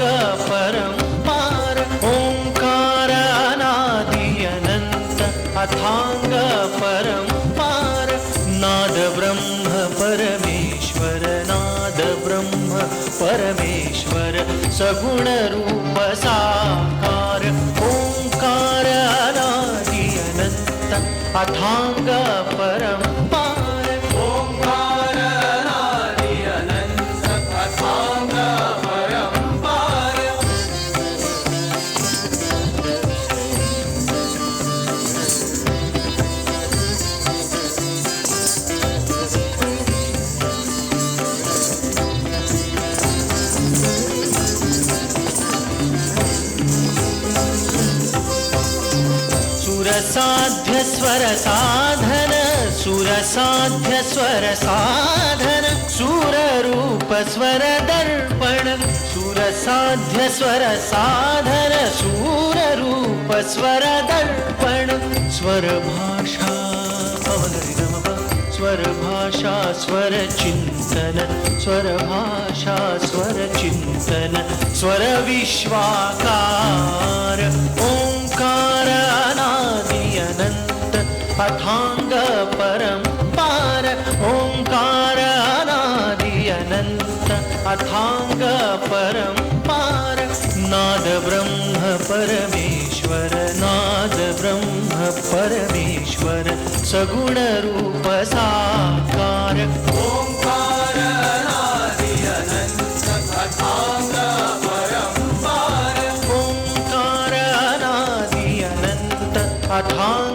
अथांग परंपार ओंकार अनादि अनंत अथांग परंपार नाद ब्रह्म परमेश्वर नाद ब्रह्म परमेश्वर सगुण रूप साकार ओंकार अनादि अनंत अथांग परंपार ओंकार अनादि अनंत अथांग परंपार सुरसाध्य स्वर साधन सुरसाध्य स्वर साधन सूर रूप स्वर दर्पण सुरसाध्य स्वर साधन सूर रूप स्वर दर्पण स्वर भाषा स्वर भाषा स्वर चिंतन स्वर भाषा स्वर चिंतन स्वर विश्वाकार ओंकार अनादि अनंत अथांग परंपार ओंकार अनादि अनंत अथांग परंपार नाद ब्रह्म परमेश्वर नाद ब्रह्म परमेश्वर सगुण रूप साकार ओंकार अनादि अनंत अथांग परंपार ओंकार अनादि अनंत अथांग